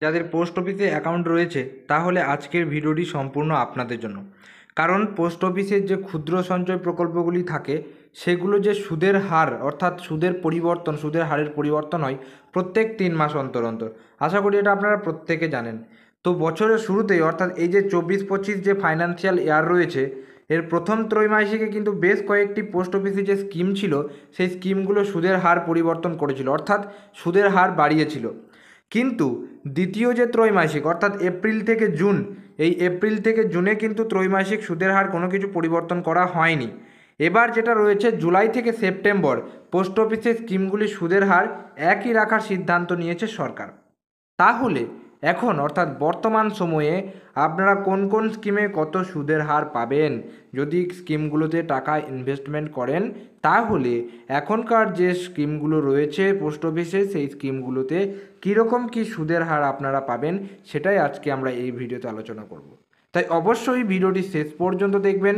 যাদের পোস্ট অফিসে অ্যাকাউন্ট রয়েছে তাহলে আজকের ভিডিওটি সম্পূর্ণ আপনাদের জন্য। কারণ পোস্ট অফিসের যে ক্ষুদ্র সঞ্চয় প্রকল্পগুলি থাকে সেগুলো যে সুদের হার অর্থাৎ সুদের হারের পরিবর্তন হয় প্রত্যেক 3 মাস অন্তর অন্তর। আশা করি এটা আপনারা প্রত্যেকে জানেন। তো বছরের শুরুতেই অর্থাৎ এই যে 24-25 যে ফাইন্যান্সিয়াল ইয়ার রয়েছে এর প্রথম ত্রৈমাসিকে কিন্তু বেশ কয়েকটি পোস্ট অফিসে যে স্কিম ছিল সেই স্কিমগুলো সুদের হার পরিবর্তন করেছিল, অর্থাৎ সুদের হার বাড়িয়েছিল। কিন্তু দ্বিতীয় যে ত্রৈমাসিক অর্থাৎ এপ্রিল থেকে জুন, এই এপ্রিল থেকে জুনে কিন্তু ত্রৈমাসিক সুদের হার কোনো কিছু পরিবর্তন করা হয়নি। এবার যেটা রয়েছে জুলাই থেকে সেপ্টেম্বর পোস্ট অফিসের স্কিমগুলির সুদের হার একই রাখার সিদ্ধান্ত নিয়েছে সরকার। তাহলে এখন অর্থাৎ বর্তমান সময়ে আপনারা কোন কোন স্কিমে কত সুদের হার পাবেন যদি স্কিমগুলোতে টাকা ইনভেস্টমেন্ট করেন, তাহলে এখনকার যে স্কিমগুলো রয়েছে পোস্ট অফিসে সেই স্কিমগুলোতে কীরকম কী সুদের হার আপনারা পাবেন সেটাই আজকে আমরা এই ভিডিওতে আলোচনা করব। তাই অবশ্যই ভিডিওটি শেষ পর্যন্ত দেখবেন,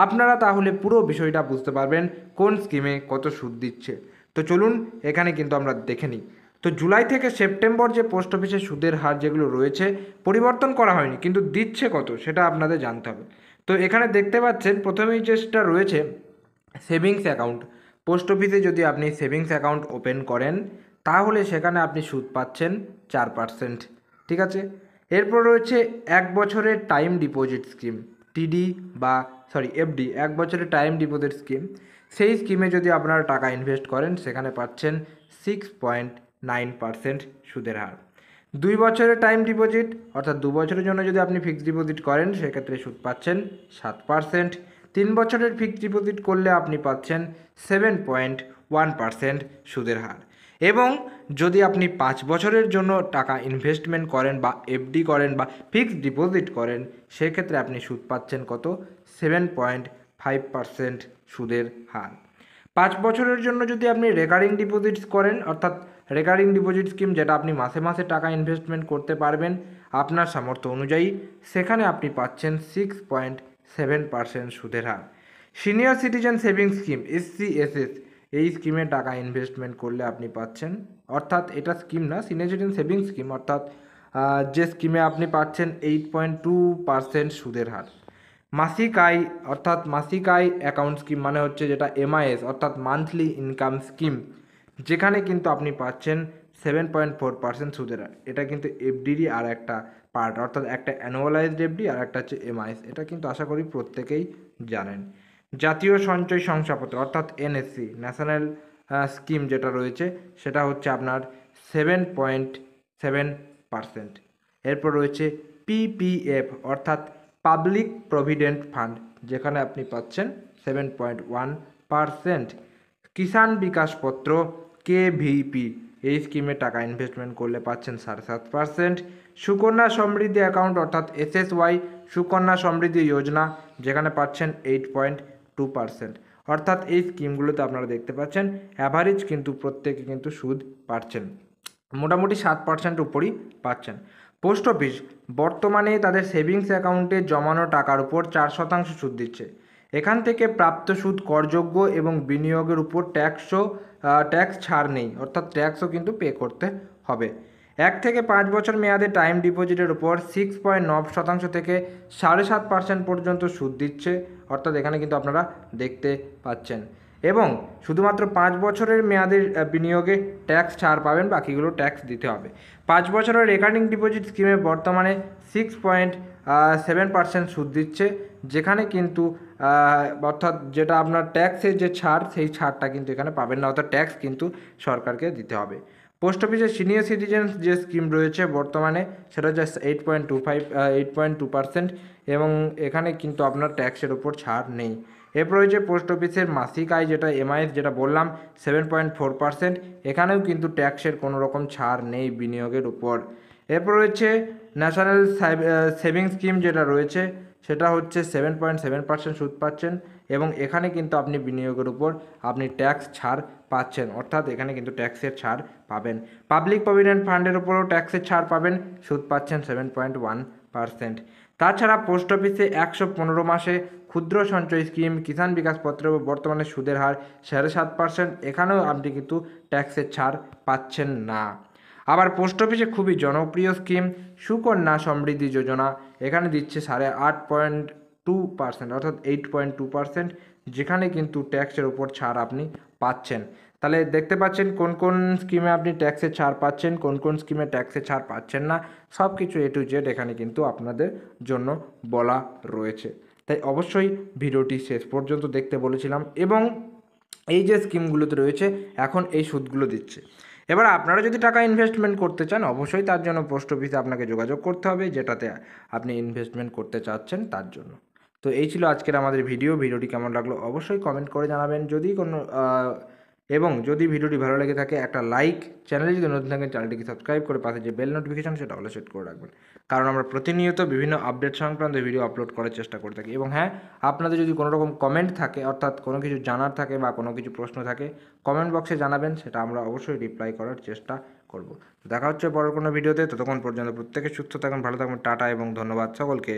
আপনারা তাহলে পুরো বিষয়টা বুঝতে পারবেন কোন স্কিমে কত সুদ দিচ্ছে। তো চলুন এখানে কিন্তু আমরা দেখে নিই। তো জুলাই থেকে সেপ্টেম্বর যে পোস্ট অফিসের সুদের হার যেগুলো রয়েছে পরিবর্তন করা হয়নি, কিন্তু দিচ্ছে কত সেটা আপনাদের জানতে হবে। তো এখানে দেখতে পাচ্ছেন প্রথমেই যেটা রয়েছে সেভিংস অ্যাকাউন্ট। পোস্ট অফিসে যদি আপনি সেভিংস অ্যাকাউন্ট ওপেন করেন তাহলে সেখানে আপনি সুদ পাচ্ছেন 4%। ঠিক আছে, এরপর রয়েছে 1 বছরের টাইম ডিপোজিট স্কিম, এফডি, 1 বছরের টাইম ডিপোজিট স্কিম। সেই স্কিমে যদি আপনারা টাকা ইনভেস্ট করেন সেখানে পাচ্ছেন 6.9% সুদের হার। 2 বছরের টাইম ডিপোজিট অর্থাৎ 2 বছরের জন্য যদি আপনি ফিক্সড ডিপোজিট করেন সেক্ষেত্রে সুদ পাচ্ছেন 7%। 3 বছরের ফিক্সড ডিপোজিট করলে আপনি পাচ্ছেন 7.1% সুদের হার। এবং যদি আপনি 5 বছরের জন্য টাকা ইনভেস্টমেন্ট করেন বা এফডি করেন বা ফিক্সড ডিপোজিট করেন সেক্ষেত্রে আপনি সুদ পাচ্ছেন কত? 7.5% সুদের হার। 5 বছরের জন্য যদি আপনি রেকারিং ডিপোজিটস করেন অর্থাৎ রেকারিং ডিপোজিট স্কিম, যেটা আপনি মাসে মাসে টাকা ইনভেস্টমেন্ট করতে পারবেন আপনার সামর্থ্য অনুযায়ী, সেখানে আপনি পাচ্ছেন 6.7% সুদের হার। Senior citizen savings scheme SCSS, এই স্কিমে টাকা ইনভেস্টমেন্ট করলে আপনি পাচ্ছেন, অর্থাৎ এটা স্কিম না, সিনিয়র সিটিজেন সেভিংস স্কিম, অর্থাৎ যে স্কিমে আপনি পাচ্ছেন 8.2% সুদের হার। মাসিক আয় অর্থাৎ মাসিক আয় অ্যাকাউন্ট স্কিম মানে হচ্ছে যেটা MIS অর্থাৎ মান্থলি ইনকাম স্কিম, যেখানে কিন্তু আপনি পাচ্ছেন 7.4% সুদের হার। এটা কিন্তু এফডিরই আর একটা পার্ট, অর্থাৎ একটা অ্যানুয়ালাইজড এফডি আর একটা হচ্ছে MIS। এটা কিন্তু আশা করি প্রত্যেকেই জানেন। জাতীয় সঞ্চয় শংসাপত্র অর্থাৎ NSC, ন্যাশনাল স্কিম যেটা রয়েছে সেটা হচ্ছে আপনার 7.7%। এরপর রয়েছে PPF অর্থাৎ পাবলিক প্রভিডেন্ট ফান্ড, যেখানে আপনি পাচ্ছেন 7.1%। কিষাণ বিকাশ পত্র KVP, এই স্কিমে টাকা ইনভেস্টমেন্ট করলে পাচ্ছেন 7.5%। সুকন্যা সমৃদ্ধি অ্যাকাউন্ট অর্থাৎ SSY, সুকন্যা সমৃদ্ধি যোজনা, যেখানে পাচ্ছেন 8.2%। অর্থাৎ এই স্কিমগুলোতে আপনারা দেখতে পাচ্ছেন অ্যাভারেজ কিন্তু প্রত্যেকে কিন্তু সুদ পাচ্ছেন, মোটামুটি 7% উপরই পাচ্ছেন। পোস্ট অফিস বর্তমানে তাদের সেভিংস অ্যাকাউন্টে জমানো টাকার উপর 4% সুদ দিচ্ছে। এখান থেকে প্রাপ্ত সুদ করযোগ্য এবং বিনিয়োগের উপর ট্যাক্স ছাড় নেই, অর্থাৎ ট্যাক্সও কিন্তু পে করতে হবে। 1 থেকে 5 বছর মেয়াদে টাইম ডিপোজিটের উপর 6.9% থেকে 7.5% পর্যন্ত সুদ দিচ্ছে, অর্থাৎ এখানে কিন্তু আপনারা দেখতে পাচ্ছেন। এবং শুধুমাত্র 5 বছরের মেয়াদের বিনিয়োগে ট্যাক্স ছাড় পাবেন, বাকিগুলো ট্যাক্স দিতে হবে। 5 বছরের রেকারিং ডিপোজিট স্কিমে বর্তমানে 6.7% সুদ দিচ্ছে, যেখানে কিন্তু অর্থাৎ যেটা আপনার ট্যাক্সের যে ছাড় সেই ছাড়টা কিন্তু এখানে পাবেন না, অর্থাৎ ট্যাক্স কিন্তু সরকারকে দিতে হবে। পোস্ট অফিসের সিনিয়র সিটিজেন যে স্কিম রয়েছে বর্তমানে সেটা হচ্ছে 8.2%, এবং এখানে কিন্তু আপনার ট্যাক্সের ওপর ছাড় নেই। এরপর রয়েছে পোস্ট অফিসের মাসিক আয় যেটা MIS, যেটা বললাম 7.4%, এখানেও কিন্তু ট্যাক্সের কোনো রকম ছাড় নেই বিনিয়োগের উপর। এরপর রয়েছে ন্যাশনাল সেভিংস স্কিম যেটা রয়েছে সেটা হচ্ছে 7.7% সুদ পাচ্ছেন, এবং এখানে কিন্তু আপনি বিনিয়োগের উপর আপনি ট্যাক্স ছাড় পাচ্ছেন, অর্থাৎ এখানে কিন্তু ট্যাক্সের ছাড় পাবেন। পাবলিক প্রভিডেন্ট ফান্ডের উপরও ট্যাক্সের ছাড় পাবেন, সুদ পাচ্ছেন 7.1%। তাছাড়া পোস্ট অফিসে 115 মাসে ক্ষুদ্র সঞ্চয় স্কিম কিষাণ বিকাশ পত্র বর্তমানে সুদের হার 7.5%, এখানেও আপনি কিন্তু ট্যাক্সের ছাড় পাচ্ছেন না। আবার পোস্ট অফিসে খুবই জনপ্রিয় স্কিম সুকন্যা সমৃদ্ধি যোজনা, এখানে দিচ্ছে 8.2%, অর্থাৎ 8.2%, যেখানে কিন্তু ট্যাক্সের উপর ছাড় আপনি পাচ্ছেন। তাহলে দেখতে পাচ্ছেন কোন কোন স্কিমে আপনি ট্যাক্সের ছাড় পাচ্ছেন, কোন কোন স্কিমে ট্যাক্সের ছাড় পাচ্ছেন না, সব কিছু A to Z এখানে কিন্তু আপনাদের জন্য বলা রয়েছে। তাই অবশ্যই ভিডিওটি শেষ পর্যন্ত দেখতে বলেছিলাম। এবং এই যে স্কিমগুলোতে রয়েছে এখন এই সুদগুলো দিচ্ছে। এবার আপনারা যদি টাকা ইনভেস্টমেন্ট করতে চান অবশ্যই তার জন্য পোস্ট অফিসে আপনাকে যোগাযোগ করতে হবে, যেটাতে আপনি ইনভেস্টমেন্ট করতে চাচ্ছেন তার জন্য। তো এই ছিল আজকের আমাদের ভিডিওটি কেমন লাগলো অবশ্যই কমেন্ট করে জানাবেন। যদি কোনো এবং যদি ভিডিওটি ভালো লেগে থাকে একটা লাইক, চ্যানেলে যদি নতুন থাকেন চ্যানেলটিকে সাবস্ক্রাইব করে পাশে যে বেল নোটিফিকেশন সেটা হলে সেট করে রাখবেন, কারণ আমরা প্রতিনিয়ত বিভিন্ন আপডেট সংক্রান্ত ভিডিও আপলোড করার চেষ্টা করে থাকি। এবং হ্যাঁ, আপনাদের যদি কোনো রকম কমেন্ট থাকে, অর্থাৎ কোনো কিছু জানার থাকে বা কোনো কিছু প্রশ্ন থাকে, কমেন্ট বক্সে জানাবেন, সেটা আমরা অবশ্যই রিপ্লাই করার চেষ্টা করব। দেখা হচ্ছে পরের কোনো ভিডিওতে, ততক্ষণ পর্যন্ত প্রত্যেকে সুস্থ থাকুন, ভালো থাকুন, টাটা এবং ধন্যবাদ সকলকে।